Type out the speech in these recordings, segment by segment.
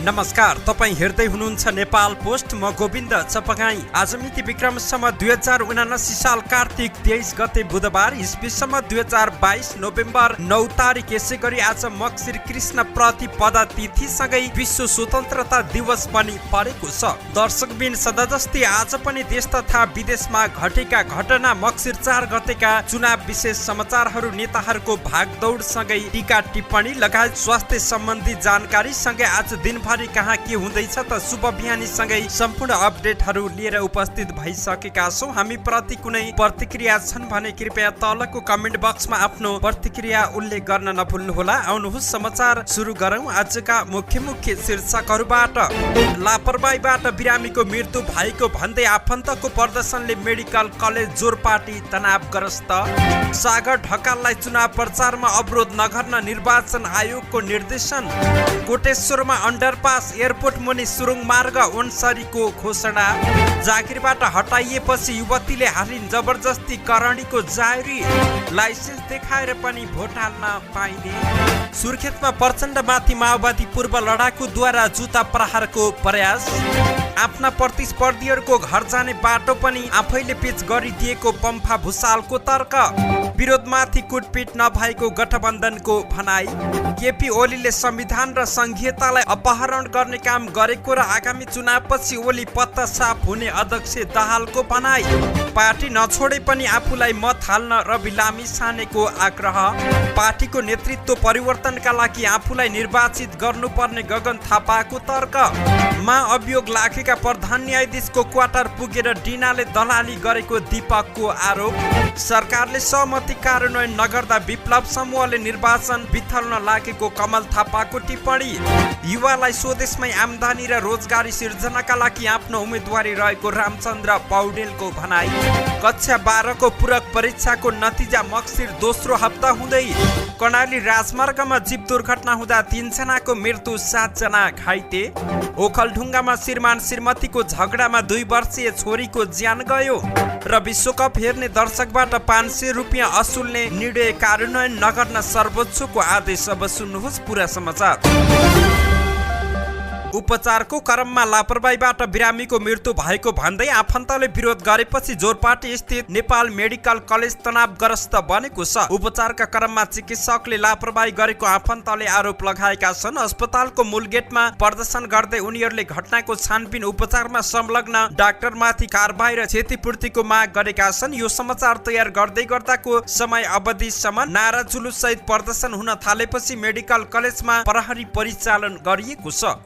नमस्कार, तपाईँ हेर्दै हुनुहुन्छ नेपाल पोस्ट। म गोविन्द चपगाई। आज मिति विक्रमसम्म 2079 साल कार्तिक 23 गते बुधबार, इस्वीसम्म 2022 नोभेम्बर 9 तारिक। यसै गरी आज मक्सिर कृष्ण प्रतिपदा तिथिसँगै विश्व स्वतन्त्रता दिवस पनि परेको छ। दर्शकबिन सदाजस्ती आज पनि देश तथा विदेशमा घटेका घटना, मक्सिर 4 गतेका चुनाव विशेष समाचारहरू, नेताहरूको भागदौड सँगै टीका टिप्पणी लगायत स्वास्थ्य सम्बन्धी जानकारी सँगै आज दिनभरि कहाँ के हुँदैछ त शुभ बिहानी सँगै सम्पूर्ण अपडेटहरू लिएर उपस्थित भइसकेका छौँ। हामी प्रति कुनै प्रतिक्रिया छन् भने कृपया तलको कमेन्ट बक्समा आफ्नो प्रतिक्रिया उल्लेख गर्न नभुल्नुहोला। आउनुहोस् समाचार सुरु गरौँ। आजका मुख्य शीर्षकहरूबाट। लापरवाहीबाट बिरामीको मृत्यु भएको भन्दै आफन्तको प्रदर्शनले मेडिकल कलेज जोरपाटी तनावग्रस्त। सागर ढकाललाई चुनाव प्रचारमा अवरोध नगर्न निर्वाचन आयोगको निर्देशन। कोटेश्वरमा अन्डरपास एयरपोर्ट मुनि सुरुङ मार्ग ओन्सरीको घोषणा। जागिरबाट हटाइएपछि युवतीले हालिन् जबरजस्ती करणीको जारी। लाइसेन्स देखाएर पनि भोट हाल्न पाइने। सुर्खेतमा प्रचण्डमाथि माओवादी पूर्व लडाकुद्वारा जुत्ता प्रहारको प्रयास। आफ्ना प्रतिस्पर्धीहरूको घर जाने बाटो पनि आफैले पेच गरिदिएको पम्फा भुसालको तर्क। विरोधमाथि कुटपिट नभएको गठबन्धनको भनाई। केपी ओलीले संविधान र संघीयतालाई अपहरण गर्ने काम गरेको र आगामी चुनावपछि ओली पत्ता साफ हुने अध्यक्ष दाहालको भनाई। पार्टी नछोडे पनि आफूलाई मत हाल्न रवि लामिछानेको आग्रह। पार्टीको नेतृत्व परिवर्तनका लागि आफूलाई निर्वाचित गर्नुपर्ने गगन थापाको तर्क। मा अभियोग लागेका प्रधान न्यायाधीशको क्वार्टर पुगेर डिनाले दलाली गरेको दीपकको आरोप। सरकारले सहमति कार्यान्वयन नगर्दा विप्लव समूहले निर्वाचन बिथल्न लागेको कमल थापाको टिप्पणी। युवालाई स्वदेशमै आम्दानी र रोजगारी सिर्जनाका लागि आफ्नो उम्मेदवारी रहेको रामचन्द्र पौडेलको भनाई। कक्षा 12 को पूरक परीक्षाको नतिजा मक्सिर दोस्रो हप्ता हुँदै। कर्णाली राजमार्गमा जीव दुर्घटना हुँदा 3 जनाको मृत्यु, 7 जना घाइते। ओखलढुङ्गामा श्रीमान श्रीमतीको झगडामा 2 वर्षीय छोरीको ज्यान गयो। र विश्वकप हेर्ने दर्शकबाट 500 रुपियाँ असुल्ने निर्णय कार्यान्वयन नगर्न सर्वोच्चको आदेश। अब सुन्नुहोस् पुरा समाचार। उपचारको क्रममा लापरवाहीबाट बिरामीको मृत्यु भएको भन्दै आफन्तले विरोध गरेपछि जोरपाटी स्थित नेपाल मेडिकल कलेज तनावग्रस्त बनेको छ। उपचारका क्रममा चिकित्सकले लापरवाही गरेको आफन्तले आरोप लगाएका छन्। अस्पतालको मूल गेटमा प्रदर्शन गर्दै उनीहरूले घटनाको छानबिन, उपचारमा संलग्न डाक्टरमाथि कारबाही र क्षतिपूर्तिको माग गरेका छन्। यो समाचार तयार गर्दै गर्दाको समय अवधिसम्म नारा जुलुस सहित प्रदर्शन हुन थालेपछि मेडिकल कलेजमा प्रहरी परिचालन गरिएको छ।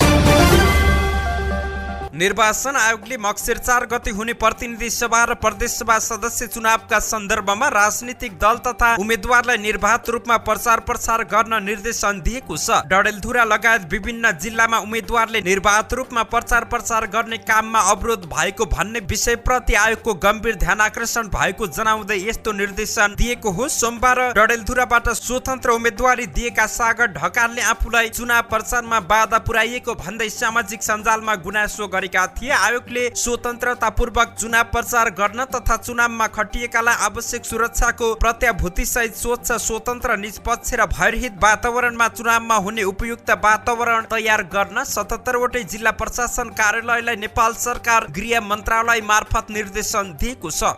निर्वाचन आयोगले मक्सिर 4 गते हुने प्रतिनिधि सभा र प्रदेश सभा सदस्य चुनावका सन्दर्भमा राजनीतिक दल तथा उम्मेद्वारलाई निर्वाध रूपमा प्रचार प्रसार गर्न निर्देशन दिएको छ। डडेलधुरा लगायत विभिन्न जिल्लामा उम्मेद्वारले निर्वाध रूपमा प्रचार प्रसार गर्ने काममा अवरोध भएको भन्ने विषयप्रति आयोगको गम्भीर ध्यानआकर्षण भएको जनाउँदै यस्तो निर्देशन दिएको हो। सोमबार डडेलधुराबाट स्वतन्त्र उम्मेदवारी दिएका सागर ढकालले आफूलाई चुनाव प्रचारमा बाधा पुर्याइएको भन्दै सामाजिक सञ्जालमा गुनासो गरे थिए। आयोगले स्वतन्त्रतापूर्वक चुनाव प्रचार गर्न तथा चुनावमा खटिएकालाई आवश्यक सुरक्षाको प्रत्याभूति सहित स्वच्छ, स्वतन्त्र, निष्पक्ष र भयरहित वातावरणमा चुनावमा हुने उपयुक्त वातावरण तयार गर्न 77 वटै जिल्ला प्रशासन कार्यालयलाई नेपाल सरकार गृह मन्त्रालय मार्फत निर्देशन दिएको छ।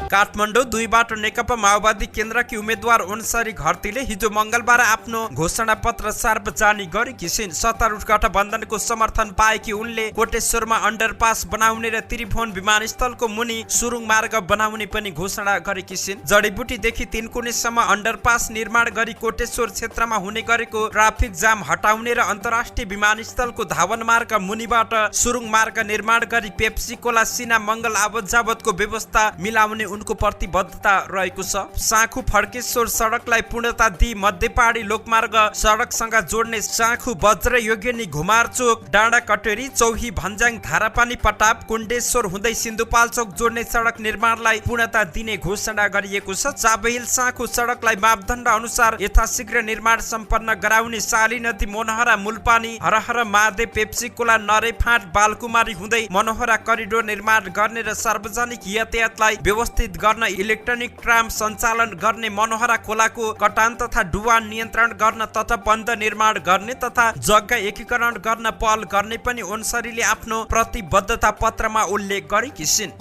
काठमाडौँ 2 बाट नेकपा माओवादी केन्द्रकी उम्मेद्वार ओन्सरी घरतीले हिजो मंगलबार आफ्नो घोषणा पत्र सार्वजनिक गरेकी छिन्। सत्तारूढ गठबन्धनको समर्थन पाएकी उनले कोटेश्वरमा अन्डरपास बनाउने र त्रिभुवन विमानस्थलको मुनि सुरुङ मार्ग बनाउने पनि घोषणा गरेकी छिन्। जडीबुटीदेखि तीनकुनेसम्म अन्डरपास निर्माण गरी कोटेश्वर क्षेत्रमा हुने गरेको ट्राफिक जाम हटाउने र अन्तर्राष्ट्रिय विमानस्थलको धावन मार्ग मुनिबाट सुरुङ मार्ग निर्माण गरी पेप्सी कोला सिना मङ्गल आवत जावतको व्यवस्था मिलाउने उनको प्रतिबद्धता रहेको छ। साँखु फड्केश्वर सडकलाई पूर्णता दिई मध्यपाडी लोकमार्ग सडकसँग जोड्ने साँखु बज्र योगिनी घुमार चोक डाँडा कटेरी चौही भन्ज्याङ धारापानी पटाप कुण्डेश्वर हुँदै सिन्धुपाल्चोक जोड्ने सडक निर्माणलाई पूर्णता दिने घोषणा गरिएको छ। चाबहिल साँखु सडकलाई मापदण्ड अनुसार यथाशीघ्र निर्माण सम्पन्न गराउने। साली नदी मनोहरा मुलपानी हरहर महादेव पेप्सी कोला नरेफाँट बालकुमारी हुँदै मनोहरा करिडोर निर्माण गर्ने र सार्वजनिक यातायातलाई व्यवस्थित व्यवस्थित गर्न इलेक्ट्रोनिक ट्राम सञ्चालन गर्ने, मनोहरा खोलाको कटान तथा डुबान नियन्त्रण गर्न, तटबन्ध निर्माण गर्ने तथा जग्गा एकीकरण गर्न पहल गर्ने पनि ओन्सरीले आफ्नो प्रतिबद्धता पत्रमा उल्लेख गरेकी छिन्।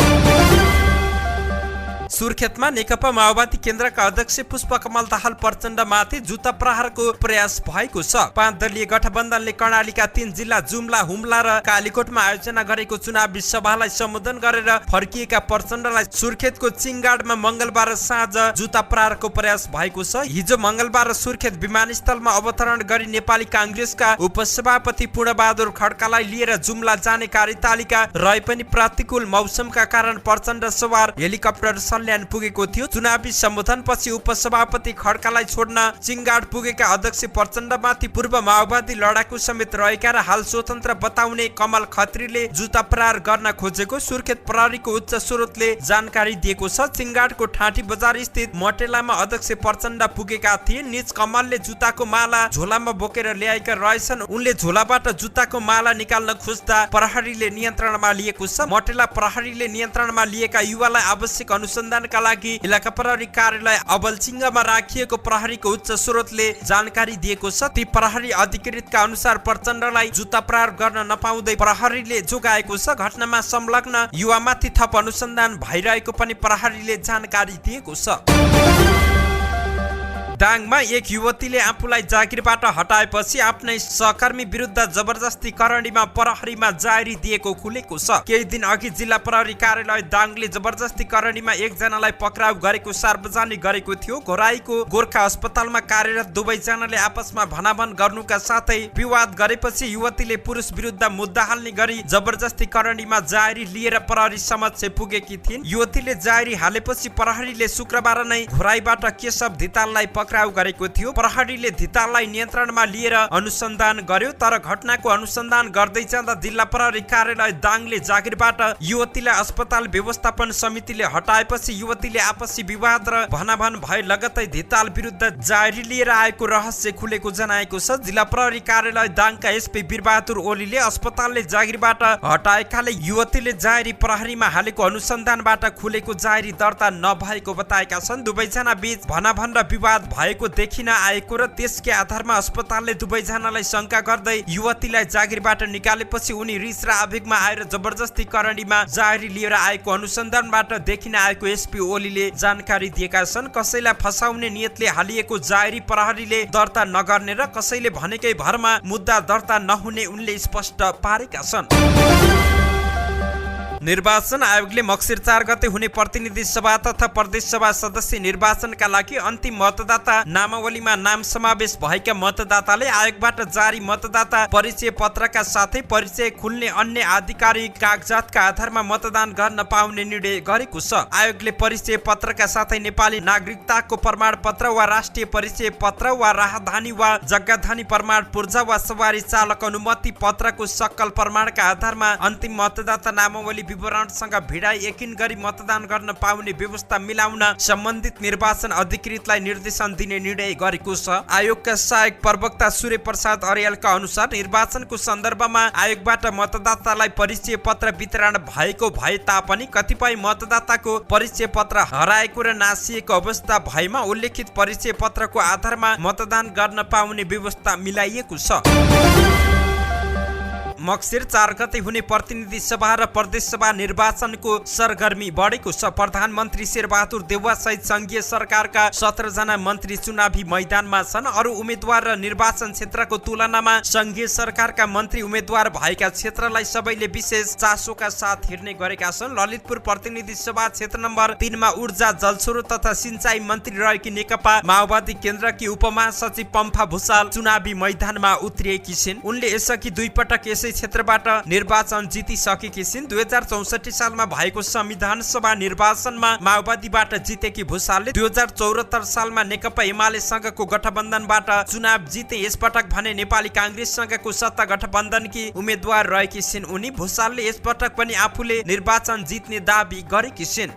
सुर्खेतमा नेकपा माओवादी केन्द्रका अध्यक्ष पुष्पकमल दाहाल प्रचण्डमाथि जुत्ता प्रहारको प्रयास भएको छ। 5 दलीय गठबन्धनले कर्णालीका 3 जिल्ला जुम्ला, हुम्ला र कालीकोटमा आयोजना गरेको चुनावी सभालाई सम्बोधन गरेर फर्किएका प्रचण्डलाई सुर्खेतको चिङगाडमा मंगलबार साँझ जुत्ता प्रहारको प्रयास भएको छ। हिजो मंगलबार सुर्खेत विमानस्थलमा अवतरण गरी नेपाली कांग्रेसका उपसभापति पूर्णबहादुर खड्कालाई लिएर जुम्ला जाने कार्यतालिका रहे पनि प्रतिकूल मौसमका कारण प्रचण्ड सवार हेलिकप्टर सल्यान पुगेको थियो। चुनावी सम्बोधनपछि उपसभापति खड्कालाई छोड्न चिङगाड पुगेका अध्यक्ष प्रचण्डमाथि पूर्व माओवादी लडाकु समेत रहेका र हाल स्वतन्त्र बताउने कमल खत्रीले जुत्ता प्रहार गर्न खोजेको सुर्खेत प्रहरीको उच्च स्रोतले जानकारी दिएको छ। चिङगाडको ठाँटी बजार स्थित मटेलामा अध्यक्ष प्रचण्ड पुगेका थिए। निज कमलले जुत्ताको माला झोलामा बोकेर ल्याएका रहेछन्। उनले झोलाबाट जुत्ताको माला निकाल्न खोज्दा प्रहरीले नियन्त्रणमा लिएको छ। मटेला प्रहरीले नियन्त्रणमा लिएका युवालाई आवश्यक अनुसन्धानका लागि इलाका प्रहरी कार्यालय अबलचिङ्गमा राखिएको प्रहरीको उच्च स्रोतले जानकारी दिएको छ। ती प्रहरी अधिकृतका अनुसार प्रचण्डलाई जुत्ता प्रहार गर्न नपाउँदै प्रहरीले जोगाएको छ। घटनामा संलग्न युवामाथि थप अनुसन्धान भइरहेको पनि प्रहरीले जानकारी दिएको छ। दाङमा एक युवतीले आफूलाई जागिरबाट हटाएपछि आफ्नै सहकर्मी विरुद्ध जबरजस्ती करणीमा प्रहरीमा जारी दिएको खुलेको छ। केही दिन अघि जिल्ला प्रहरी कार्यालय दाङले जबरजस्ती करणीमा एकजनालाई पक्राउ गरेको सार्वजनिक गरेको थियो। घोराईको गोर्खा अस्पतालमा कार्यरत दुवैजनाले आपसमा भनाभन गर्नुका साथै विवाद गरेपछि युवतीले पुरुष विरुद्ध मुद्दा हाल्ने गरी जबरजस्ती करणीमा जारी लिएर प्रहरी समक्ष पुगेकी थिइन्। युवतीले जारी हालेपछि प्रहरीले शुक्रबार नै घोराईबाट केशव धिताललाई पक्राउ गरेको थियो। प्रहरीले धिताललाई नियन्त्रणमा लिएर अनुसन्धान गर्यो। तर घटनाको अनुसन्धान गर्दै जाँदा जिल्ला प्रहरी कार्यालय दाङले जागिरबाट युवतीलाई अस्पताल व्यवस्थापन समितिले हटाएपछि युवतीले आपसी विवाद र भनाभन भए लगतै धिताल विरुद्ध जारी लिएर आएको रहस्य खुलेको जनाएको छ। जिल्ला प्रहरी कार्यालय दाङका एसपी वीरबहादुर ओलीले अस्पतालले जागिरबाट हटाएकाले युवतीले जारी प्रहरीमा हालेको अनुसन्धानबाट खुलेको जारी दर्ता नभएको बताएका छन्। दुवैजना बीच भनाभन र विवाद भएको देखिन आएको र त्यसकै आधारमा अस्पतालले दुवैजनालाई शंका गर्दै युवतीलाई जागिरबाट निकालेपछि उनी रिस र आवेगमा आएर जबरजस्ती करणीमा जारी लिएर आएको अनुसन्धानबाट देखिन आएको एसपी ओलीले जानकारी दिएका छन्। कसैलाई फसाउने नियतले हालिएको जारी प्रहरीले दर्ता नगर्ने र कसैले भनेकै भरमा मुद्दा दर्ता नहुने उनले स्पष्ट पारेका छन्। निर्वाचन आयोगले मक्सिर 4 गते हुने प्रतिनिधि सभा तथा प्रदेश सभा सदस्य निर्वाचनका लागि अन्तिम मतदाता नामावलीमा नाम समावेश भएका मतदाताले आयोगबाट जारी मतदाता परिचय पत्रका साथै परिचय खुल्ने अन्य आधिकारिक कागजातका आधारमा मतदान गर्न पाउने निर्णय गरेको छ। आयोगले परिचय पत्रका साथै नेपाली नागरिकताको प्रमाण पत्र वा राष्ट्रिय परिचय पत्र वा राहदानी वा जग्गाधानी प्रमाण पूर्जा वा सवारी चालक अनुमति पत्रको सक्कल प्रमाणका आधारमा अन्तिम मतदाता नामावली विवरणसँग भिडाई यकिन गरी मतदान गर्न पाउने व्यवस्था मिलाउन सम्बन्धित निर्वाचन अधिकृतलाई निर्देशन दिने निर्णय गरेको छ। आयोगका सहायक प्रवक्ता सूर्य प्रसाद अर्यालका अनुसार निर्वाचनको सन्दर्भमा आयोगबाट मतदातालाई परिचय पत्र वितरण भएको भए तापनि कतिपय मतदाताको परिचय पत्र हराएको र नासिएको अवस्था भएमा उल्लेखित परिचय पत्रको आधारमा मतदान गर्न पाउने व्यवस्था मिलाइएको छ। मक्सिर 4 गते हुने प्रतिनिधि सभा र प्रदेश सभा निर्वाचनको सरगर्मी बढेको छ। प्रधानमन्त्री शेरबहादुर देउवा सहित संघीय सरकारका 17 जना मन्त्री चुनावी मैदानमा छन्। अरू उम्मेद्वार र निर्वाचन क्षेत्रको तुलनामा संघीय सरकारका मन्त्री उम्मेद्वार भएका क्षेत्रलाई सबैले विशेष चासोका साथ हेर्ने गरेका छन्। ललितपुर प्रतिनिधि सभा क्षेत्र नम्बर 3 मा ऊर्जा जलस्रोत तथा सिंचाई मन्त्री रहेकी नेकपा माओवादी केन्द्रकी उपमहासचिव पम्फा भुसाल चुनावी मैदानमा उत्रिएकी छिन्। उनले यसअघि 2 पटक यसै क्षेत्रबाट निर्वाचन जितिसकेकी छिन्। 2064 सालमा भएको संविधान सभा निर्वाचनमा माओवादीबाट जितेकी भुसालले 2074 सालमा नेकपा एमालेसँगको गठबन्धनबाट चुनाव जिते। यसपटक भने नेपाली कांग्रेससँगको सत्ता गठबन्धनकी उम्मेद्वार रहेकी छिन्। उनी भुसालले यसपटक पनि आफूले निर्वाचन जित्ने दाबी गरेकी छिन्।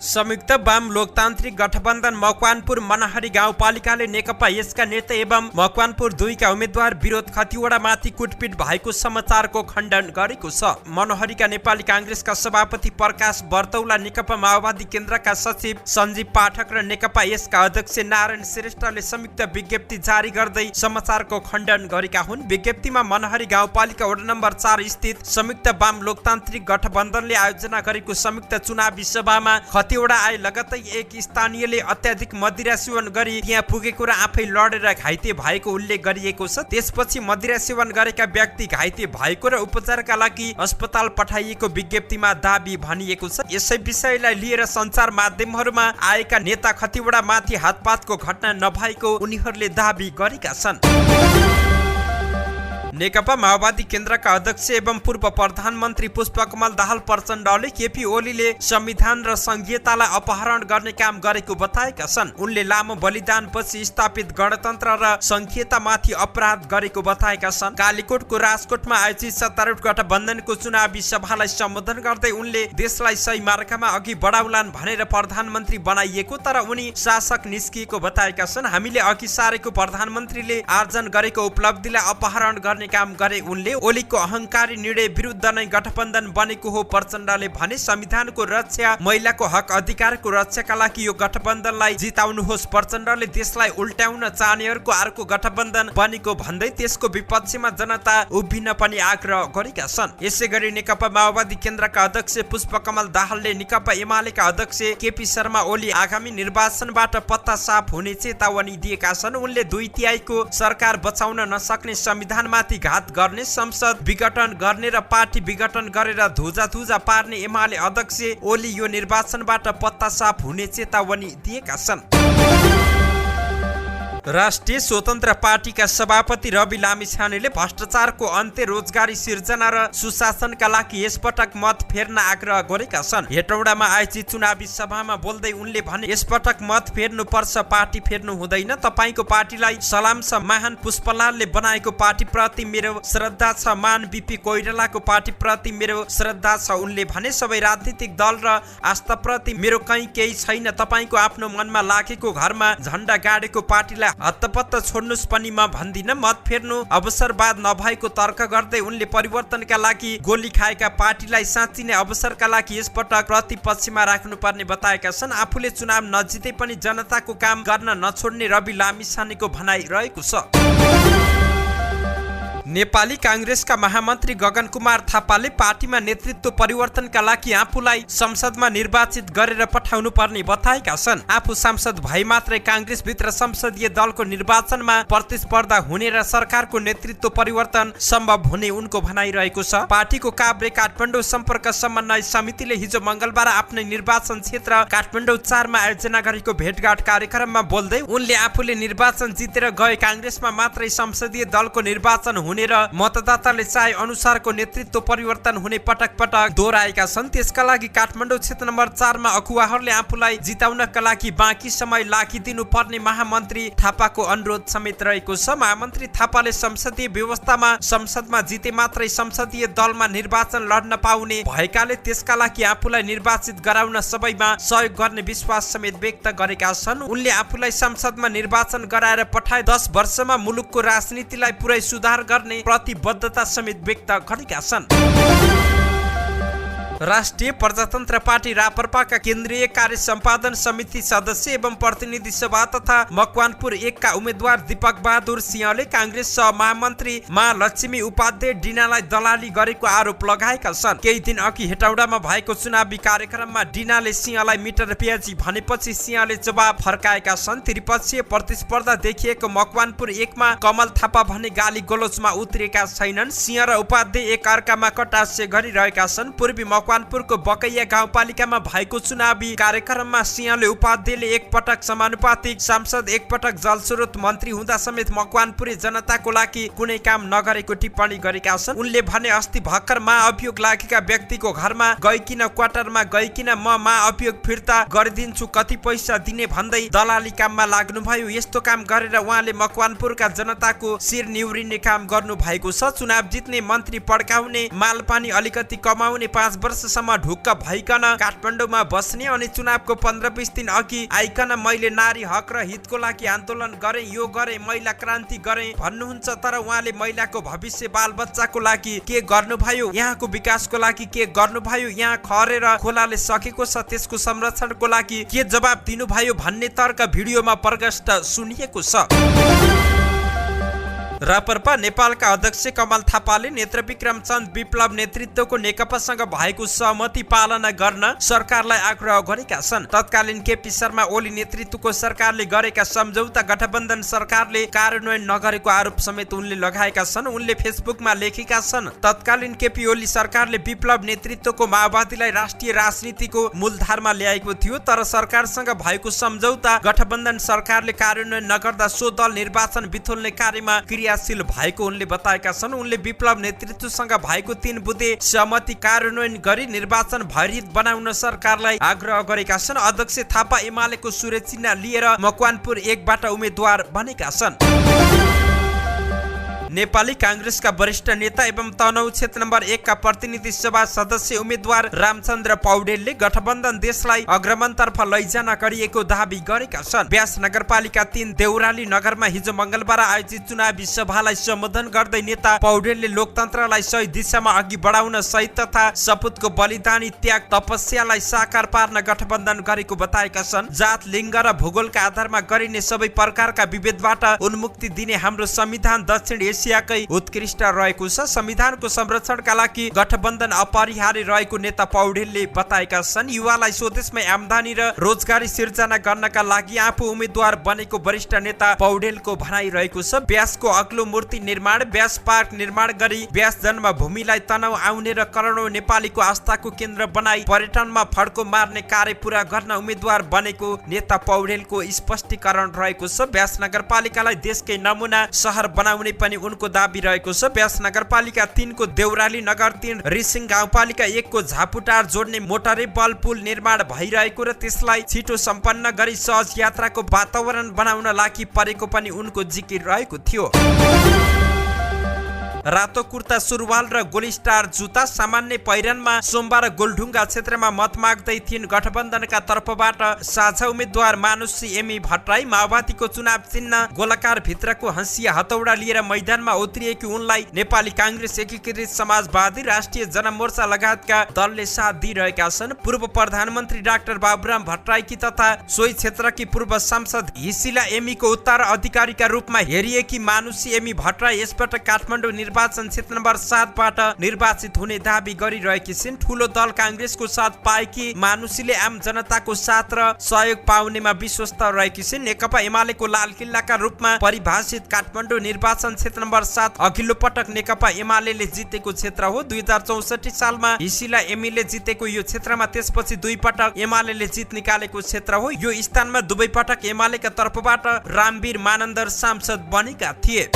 संयुक्त वाम लोकतान्त्रिक गठबन्धन मकवानपुर मनहरी गाउँपालिकाले नेकपा यसका नेता एवं मकवानपुर 2 का उम्मेद्वार विरोध खतिवडामाथि कुटपिट भएको समाचारको खण्डन गरेको छ। मनहरीका नेपाली कांग्रेसका सभापति प्रकाश बर्तौला, नेकपा माओवादी केन्द्रका सचिव सञ्जीव पाठक र नेकपा यसका अध्यक्ष नारायण श्रेष्ठले संयुक्त विज्ञप्ति जारी गर्दै समाचारको खण्डन गरेका हुन्। विज्ञप्तिमा मनहरी गाउँपालिका वडा नम्बर 4 स्थित संयुक्त वाम लोकतान्त्रिक गठबन्धनले आयोजना गरेको संयुक्त चुनावी सभामा खतिवडा आए लगतै एक स्थानीयले अत्याधिक मदिरा सेवन गरी त्यहाँ पुगेको र आफै लडेर घाइते भएको उल्लेख गरिएको छ। त्यसपछि मदिरा सेवन गरेका व्यक्ति घाइते भएको र उपचारका लागि अस्पताल पठाइएको विज्ञप्तिमा दाबी भनिएको छ। यसै विषयलाई लिएर सञ्चार माध्यमहरूमा आएका नेता खतिवडा माथि हातपातको घटना नभएको उनीहरूले दाबी गरेका छन्। नेकपा माओवादी केन्द्रका अध्यक्ष एवं पूर्व प्रधानमन्त्री पुष्पकमल दाहाल प्रचण्डले केपी ओलीले संविधान र संघीयतालाई अपहरण गर्ने काम गरेको बताएका छन्। उनले लामो बलिदानपछि स्थापित गणतन्त्र र संघीयतामाथि अपराध गरेको बताएका छन्। कालीकोटको राजकोटमा आयोजित सत्तारूढ गठबन्धनको चुनावी सभालाई सम्बोधन गर्दै उनले देशलाई सही मार्गमा अघि बढाउलान् भनेर प्रधानमन्त्री बनाइएको तर उनी शासक निस्किएको बताएका छन्। हामीले अघि सारेको प्रधानमन्त्रीले आर्जन गरेको उपलब्धिलाई अपहरण गर्ने काम गरे। उनले ओलीको अहंकारी निर्णय विरुद्ध नै गठबन्धन बनेको हो प्रचण्डले भने। संविधानको रक्षा, महिलाको हक अधिकारको रक्षाका लागि यो गठबन्धनलाई जिताउनुहोस्। प्रचण्डले देशलाई उल्ट्याउन चाहनेहरूको अर्को गठबन्धन बनेको भन्दै त्यसको विपक्षमा जनता उभिन पनि आग्रह गरेका छन्। यसैगरी नेकपा माओवादी केन्द्रका अध्यक्ष पुष्पकमल दाहालले नेकपा एमालेका अध्यक्ष केपी शर्मा ओली आगामी निर्वाचनबाट पत्ता साफ हुने चेतावनी दिएका छन्। उनले 2/3 को सरकार बचाउन नसक्ने संविधानमा घात गर्ने, संसद विघटन गर्ने र पार्टी विघटन गरेर धुजा पार्ने एमाले अध्यक्ष ओली यो निर्वाचनबाट पत्ता साफ हुने चेतावनी दिएका छन्। राष्ट्रिय स्वतन्त्र पार्टीका सभापति रवि लामिछानेले भ्रष्टाचारको अन्त्य, रोजगारी सिर्जना र सुशासनका लागि यसपटक मत फेर्न आग्रह गरेका छन्। हेटौडामा आयोजित चुनावी सभामा बोल्दै उनले भने, यसपटक मत फेर्नु पर्छ, पार्टी फेर्नु हुँदैन। तपाईको पार्टीलाई सलाम छ। महान पुष्पलालले बनाएको पार्टी प्रति मेरो श्रद्धा छ। मान बीपी कोइरालाको पार्टी प्रति मेरो श्रद्धा छ। उनले भने, सबै राजनीतिक दल र आस्था प्रति मेरो केही छैन। तपाईको आफ्नो मनमा लागेको घरमा झण्डा गाडेको पार्टीलाई हत्तपत्त छोड्नुस् पनि म भन्दिन। मत फेर्नु अवसरवाद नभएको तर्क गर्दै उनले परिवर्तनका लागि गोली खाएका पार्टीलाई साँच्ची नै अवसरका लागि यसपटक प्रतिपक्षमा राख्नुपर्ने बताएका छन्। आफूले चुनाव नजिते पनि जनताको काम गर्न नछोड्ने रवि लामिछानेको भनाइ रहेको छ। नेपाली कांग्रेसका महामन्त्री गगन कुमार थापाले पार्टीमा नेतृत्व परिवर्तनका लागि आफूलाई संसदमा निर्वाचित गरेर पठाउनु पर्ने बताएका छन्। आफू सांसद भए मात्रै कांग्रेस भित्र संसदीय दलको निर्वाचनमा प्रतिस्पर्धा हुने र सरकारको नेतृत्व परिवर्तन सम्भव हुने उनको भनाइ रहेको छ। पार्टीको काभ्रे काठमाडौँ सम्पर्क समन्वय समितिले हिजो मंगलबार आफ्नै निर्वाचन क्षेत्र काठमाडौँ 4 मा आयोजना गरेको भेटघाट कार्यक्रममा बोल्दै उनले आफूले निर्वाचन जितेर गए कांग्रेसमा मात्रै संसदीय दलको निर्वाचन हुने र मतदाताले चाहे अनुसारको नेतृत्व परिवर्तन हुने पटक पटक दोहोऱ्याएका छन्। त्यसका लागि काठमाडौँ क्षेत्र नम्बर 4 मा अगुवाहरूले आफूलाई जिताउनका लागि बाँकी समय लागिदिनु पर्ने महामन्त्री थापाको अनुरोध समेत रहेको छ। महामन्त्री थापाले संसदीय व्यवस्थामा संसदमा जिते मात्रै संसदीय दलमा निर्वाचन लड्न पाउने भएकाले त्यसका लागि आफूलाई निर्वाचित गराउन सबैमा सहयोग गर्ने विश्वास समेत व्यक्त गरेका छन्। उनले आफूलाई संसदमा निर्वाचन गराएर पठाए 10 वर्षमा मुलुकको राजनीतिलाई पुरै सुधार गर्ने प्रतिबद्धता समेत व्यक्त गरेका छन्। राष्ट्रिय प्रजातन्त्र पार्टी राप्रपाका केन्द्रीय कार्य सम्पादन समिति सदस्य एवं प्रतिनिधि सभा तथा मकवानपुर 1 का उम्मेद्वार दीपक बहादुर सिंहले कांग्रेस सह महामन्त्री महालक्ष्मी उपाध्याय डिनालाई दलाली गरेको आरोप लगाएका छन्। केही दिन अघि हेटौडामा भएको चुनावी कार्यक्रममा डिनाले सिंहलाई मिटर प्याजी भनेपछि सिंहले जवाब फर्काएका छन्। त्रिपक्षीय प्रतिस्पर्धा देखिएको मकवानपुर 1 मा कमल थापा भने गाली गलोचमा उत्रेका छैनन्। सिंह र उपाध्याय एक अर्कामा कटाक्ष गरिरहेका छन्। पूर्वी मकवानपुरको बकैया गाउँपालिकामा भएको चुनावी कार्यक्रममा सिंहले उपाध्यायले एक पटक समानुपातिक सांसद, एक पटक जलस्रोत मन्त्री हुँदा समेत मकवानपुरे जनताको लागि कुनै काम नगरेको टिप्पणी गरेका छन्। उनले भने, अस्ति भर्खर महाअभियोग लागेका व्यक्तिको घरमा गइकिन क्वार्टरमा गइकिन म महाअभियोग फिर्ता गरिदिन्छु, कति पैसा दिने भन्दै दलाली काममा लाग्नुभयो। यस्तो काम गरेर उहाँले मकवानपुरका जनताको शिर निउरिने काम गर्नु भएको छ। चुनाव जित्ने, मन्त्री पड्काउने, मालपानी अलिकति कमाउने, 5 वर्ष वर्षसम्म ढुक्क भइकन काठमाडौँमा बस्ने अनि चुनावको 15-20 दिन अघि आइकन मैले नारी हक र हितको लागि आन्दोलन गरे, यो गरे, महिला क्रान्ति गरे भन्नुहुन्छ। तर उहाँले महिलाको भविष्य, बालबच्चाको लागि के गर्नुभयो, यहाँको विकासको लागि के गर्नुभयो, यहाँ खरेर खोलाले सकेको छ त्यसको संरक्षणको लागि के जवाब दिनुभयो भन्ने तर्क भिडियोमा प्रकाशित सुनिएको छ। रापरपा नेपालका अध्यक्ष कमल थापाले नेत्रविक्रम चन्द विप्लव नेतृत्वको नेकपासँग भएको सहमति पालना गर्न सरकारलाई आग्रह गरेका छन्। तत्कालीन केपी शर्मा ओली नेतृत्वको सरकारले गरेका सम्झौता गठबन्धन सरकारले कार्यान्वयन नगरेको आरोप समेत उनले लगाएका छन्। उनले फेसबुकमा लेखेका छन्, तत्कालीन केपी ओली सरकारले विप्लव नेतृत्वको माओवादीलाई राष्ट्रिय राजनीतिको मूलधारमा ल्याएको थियो, तर सरकारसँग भएको सम्झौता गठबन्धन सरकारले कार्यान्वयन नगर्दा सो दल निर्वाचन बिथोल्ने कार्यमा क्रियाशील भएको उनले बताएका छन्। उनले विप्लव नेतृत्वसँग भएको 3 बुँदे सहमति कार्यान्वयन गरी निर्वाचन भयरहित बनाउन सरकारलाई आग्रह गरेका छन्। अध्यक्ष थापा एमालेको सूर्य चिन्ह लिएर मकवानपुर 1 बाट उम्मेद्वार बनेका छन्। नेपाली कांग्रेसका वरिष्ठ नेता एवं तनहुँ क्षेत्र नम्बर 1 का प्रतिनिधि सभा सदस्य उम्मेद्वार रामचन्द्र पौडेलले गठबन्धन देशलाई अग्रमणतर्फ लैजान गरिएको दावी गरेका छन्। व्यास नगरपालिका 3 देउराली नगरमा हिजो मंगलबार आयोजित चुनावी सभालाई सम्बोधन गर्दै नेता पौडेलले लोकतन्त्रलाई सही दिशामा अघि बढाउन शहीद तथा सपुतको बलिदानी त्याग तपस्यालाई साकार पार्न गठबन्धन गरेको बताएका छन्। जात, लिङ्ग र भूगोलका आधारमा गरिने सबै प्रकारका विभेदबाट उन्मुक्ति दिने हाम्रो संविधान दक्षिण एसियाकै उत्कृष्ट रहेको छ। संविधानको संरक्षणका लागि गठबन्धन अपरिहार्य रहेको नेता पौडेलले बताएका छन्। युवालाई स्वदेशमै आमदानी र रोजगारी सिर्जना गर्नका लागि आफू उम्मेद्वार बनेको वरिष्ठ नेता पौडेलको भनाइ रहेको छ। व्यासको अग्लो मूर्ति निर्माण, व्यास पार्क निर्माण गरी व्यास जन्मभूमिलाई तनाव आउने र करोडौं नेपालीको आस्थाको केन्द्र बनाई पर्यटनमा फड्को मार्ने कार्य पूरा गर्न उम्मेद्वार बनेको नेता पौडेलको स्पष्टीकरण रहेको छ। व्यास नगरपालिकालाई देशकै नमुना शहर बनाउने पनि उनको दाबी रहेको छ। व्यास नगरपालिका 3 को देउराली नगर 3 रिसिङ गाउँपालिका 1 को झापुटार जोड्ने मोटरेबल पुल निर्माण भइरहेको र त्यसलाई छिटो सम्पन्न गरी सहज यात्राको वातावरण बनाउन लागि परेको पनि उनको जिकिर रहेको थियो। रातो कुर्ता सुरुवाल र गोलिस्टार जुत्ता सामान्य पहिरनमा सोमबार गोलढुङ्गा क्षेत्रमा मत माग्दै थिइन् गठबन्धनका तर्फबाट साझा उम्मेद्वार मानुषी एमी भट्टराई। माओवादीको चुनाव चिन्ह गोलाकार भित्रको हँसिया हतौडा लिएर मैदानमा उत्रिएकी उनलाई नेपाली कांग्रेस, एकीकृत समाजवादी, राष्ट्रिय जनमोर्चा लगायतका दलले साथ दिइरहेका छन्। पूर्व प्रधानमन्त्री डाक्टर बाबुराम भट्टराईकी तथा सोही क्षेत्रकी पूर्व सांसद हिसिला एमीको उत्तराधिकारीका रूपमा हेरिएकी मानुषी एमी भट्टराई यसपटक काठमाडौँ निर्वाचन क्षेत्र नम्बर 7 बाट निर्वाचित हुने दावी गरिरहेकी छिन्। ठूलो दल कांग्रेसको साथ पाएकी मानुषीले आम जनताको साथ र सहयोग पाउनेमा विश्वस्त रहेकी छिन्। नेकपा एमालेको लाल किल्लाका रूपमा परिभाषित काठमाडौँ निर्वाचन क्षेत्र नम्बर 7 अघिल्लो पटक नेकपा एमालेले जितेको क्षेत्र हो। 2064 सालमा हिसिला एमीले जितेको यो क्षेत्रमा त्यसपछि 2 पटक एमालेले जित निकालेको क्षेत्र हो। यो स्थानमा 2 पटक एमालेका तर्फबाट रामवीर मानन्दर सांसद बनेका थिए।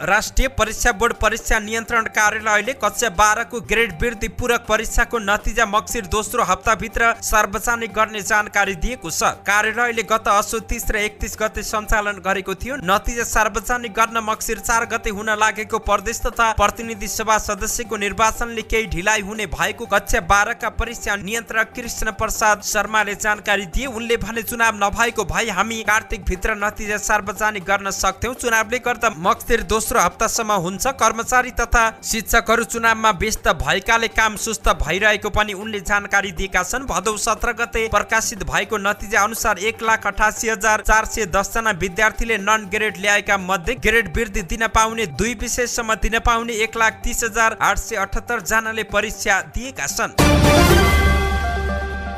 राष्ट्रिय परीक्षा बोर्ड परीक्षा नियन्त्रण कार्यालयले कक्षा 12 को ग्रेड वृद्धि पूरक परीक्षाको नतिजा मक्सिर दोस्रो हप्ताभित्र सार्वजनिक गर्ने जानकारी दिएको छ। कार्यालयले गत असोज 30 र 31 गते सञ्चालन गरेको थियो। नतिजा सार्वजनिक गर्न मक्सिर 4 गते हुन लागेको प्रदेश तथा प्रतिनिधि सभा सदस्यको निर्वाचनले केही ढिलाइ हुने भएको कक्षा 12 का परीक्षा नियन्त्रक कृष्ण प्रसाद शर्माले जानकारी दिए। उनले भने चुनाव नभएको भए हामी कार्तिक भित्र नतिजा सार्वजनिक गर्न सक्थ्यौं। चुनावले गर्दा मक्सिर दोस्रो हप्तासम्म हुन्छ। कर्मचारी तथा शिक्षकहरू चुनावमा व्यस्त भएकाले काम सुस्त भइरहेको पनि उनले जानकारी दिएका छन्। भदौ 17 गते प्रकाशित भएको नतिजा अनुसार 1,88,410 जना विद्यार्थीले नन ग्रेड ल्याएका मध्ये ग्रेड वृद्धि दिन पाउने 2 विषयसम्म दिन पाउने 1,30,878 जनाले परीक्षा दिएका छन्।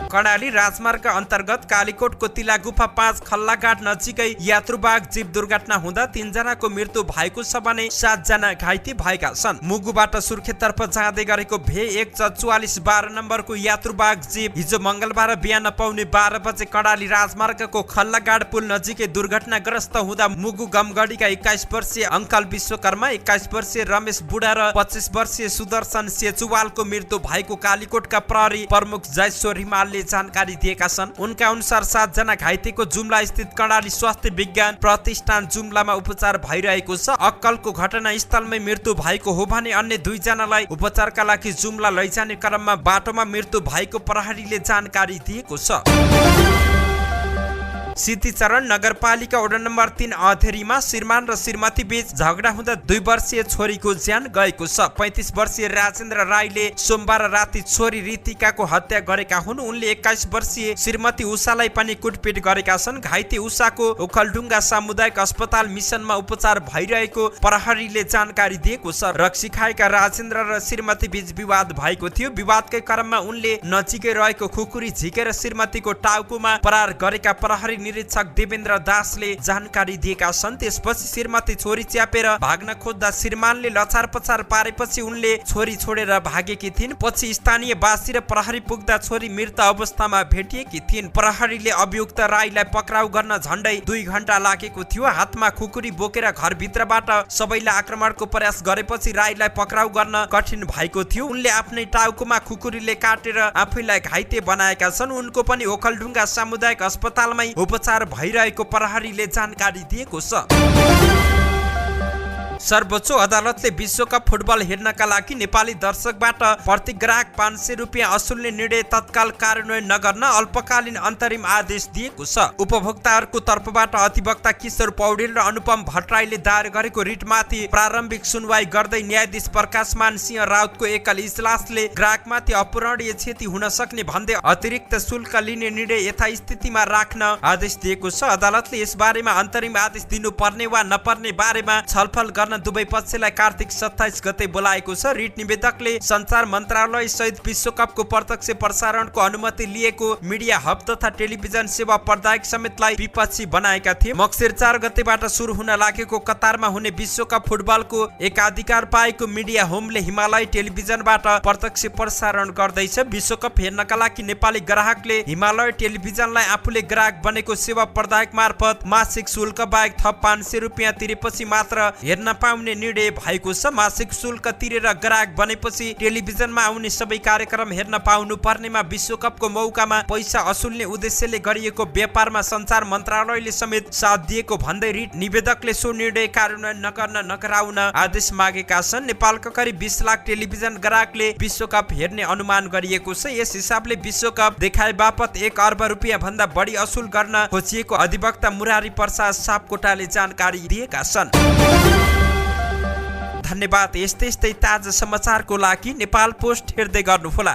कर्णाली राजमार्ग अन्तर्गत कालीकोटको तिला गुफा 5 खल्लाघाट नजिकै यात्रुवाहक जीव दुर्घटना हुँदा 3 जनाको मृत्यु भएको छ भने 7 जना घाइते भएका छन्। मुगुबाट सुर्खेततर्फ जाँदै गरेको भे 14412 नम्बरको यात्रुवाहक जीव हिजो मंगलबार बिहान पौने 12 बजे कर्णाली राजमार्गको खल्लाघाट पुल नजिकै दुर्घटनाग्रस्त हुँदा मुगु गमगढीका 21 वर्षीय अंकल विश्वकर्मा, 21 वर्षीय रमेश बुढा र 25 वर्षीय सुदर्शन सेचुवालको मृत्यु भएको कालीकोटका प्रहरी प्रमुख जयश्वर हिमालले नेपालले जानकारी दिएका छन्। उनका अनुसार 7 जना घाइतेको जुम्ला स्थित कर्णाली स्वास्थ्य विज्ञान प्रतिष्ठान जुम्लामा उपचार भइरहेको छ। अक्कलको घटनास्थलमै मृत्यु भएको हो भने अन्य 2 जनालाई उपचारका लागि जुम्ला लैजाने क्रममा बाटोमा मृत्यु भएको प्रहरीले जानकारी दिएको छ। सिद्धिचरण नगरपालिका वडा नम्बर 3 अधेरीमा श्रीमान र श्रीमती बीच झगडा हुँदा 2 वर्षीय छोरीको ज्यान गएको छ। 35 वर्षीय राजेन्द्र राईले सोमबार राति छोरी रितिकाको हत्या गरेका हुन्। उनले 21 वर्षीय श्रीमती उषालाई पनि कुटपिट गरेका छन्। घाइते उषाको ओखलढुङ्गा सामुदायिक अस्पताल मिसनमा उपचार भइरहेको प्रहरीले जानकारी दिएको छ। रक्सी खाएका राजेन्द्र र श्रीमती बीच विवाद भएको थियो। विवादकै क्रममा उनले नजिकै रहेको खुकुरी झिकेर श्रीमतीको टाउकोमा प्रहार गरेका प्रहरी निरीक्षक देवेन्द्र दासले जानकारी दिएका छन्। त्यसपछि श्रीमती छोरी च्यापेर भाग्न खोज्दा श्रीमानले लछार पछार पारेपछि उनले छोरी छोडेर भागेकी थिइन्। पछि स्थानीय बासी र प्रहरी पुग्दा छोरी मृत अवस्थामा भेटिएकी थिइन्। प्रहरीले अभियुक्त राईलाई पक्राउ गर्न झण्डै 2 घण्टा लागेको थियो। हातमा खुकुरी बोकेर घरभित्रबाट सबैलाई आक्रमणको प्रयास गरेपछि राईलाई पक्राउ गर्न कठिन भएको थियो। उनले आफ्नै टाउकोमा खुकुरीले काटेर आफैलाई घाइते बनाएका छन्। उनको पनि ओखलढुङ्गा सामुदायिक अस्पतालमै उपचार भइरहेको प्रहरीले जानकारी दिएको छ। सर्वोच्च अदालतले विश्वकप फुटबल हेर्नका लागि नेपाली दर्शकबाट प्रति ग्राहक 500 रुपियाँ असुल्ने निर्णय तत्काल कार्यान्वयन नगर्न अल्पकालीन अन्तरिम आदेश दिएको छ। उपभोक्ताहरूको तर्फबाट अधिवक्ता किशोर पौडेल र अनुपम भट्टराईले दायर गरेको रिटमाथि प्रारम्भिक सुनवाई गर्दै न्यायाधीश प्रकाशमान सिंह राउतको एकल इजलासले ग्राहकमाथि अपूरणीय क्षति हुन सक्ने भन्दै अतिरिक्त शुल्क लिने निर्णय यथास्थितिमा राख्न आदेश दिएको छ। अदालतले यसबारेमा अन्तरिम आदेश दिनुपर्ने वा नपर्ने बारेमा छलफल गर्न दुवै पक्षलाई कार्तिक 27 गते बोलाएको छ। रिट निवेदकले सञ्चार मन्त्रालय सहित विश्वकपको प्रत्यक्ष प्रसारणको अनुमति लिएको मिडिया हब तथा टेलिभिजन सेवा प्रदायक समेतलाई विपक्षी बनाएका थिए। मक्सिर 4 गतेबाट सुरु हुन लागेको कतारमा हुने विश्वकप फुटबलको एकाधिकार पाएको मिडिया होमले हिमालय टेलिभिजनबाट प्रत्यक्ष प्रसारण गर्दैछ। विश्वकप हेर्नका लागि नेपाली ग्राहकले हिमालय टेलिभिजनलाई आफूले ग्राहक बनेको सेवा प्रदायक मार्फत मासिक शुल्क बाहेक थप 500 रुपियाँ तिरेपछि मात्र हेर्न पाउने निर्णय भएको छ। मासिक शुल्क तिरेर ग्राहक बनेपछि टेलिभिजनमा आउने सबै कार्यक्रम हेर्न पाउनु पर्नेमा विश्वकपको मौकामा पैसा असुल्ने उद्देश्यले गरिएको व्यापारमा सञ्चार मन्त्रालयले समेत साथ दिएको भन्दै रिट निवेदकले सो निर्णय कार्यान्वयन नगर्न नगराउन आदेश मागेका छन्। नेपालका करिब 20 लाख टेलिभिजन ग्राहकले विश्वकप हेर्ने अनुमान गरिएको छ। यस हिसाबले विश्वकप देखाए बापत 1 अर्ब रुपियाँ भन्दा बढी असुल गर्न खोजिएको अधिवक्ता मुरारी प्रसाद सापकोटाले जानकारी दिएका छन्। धन्यवाद। यस्तै ताजा समाचारको लागि नेपाल पोस्ट हेर्दै गर्नुहोला।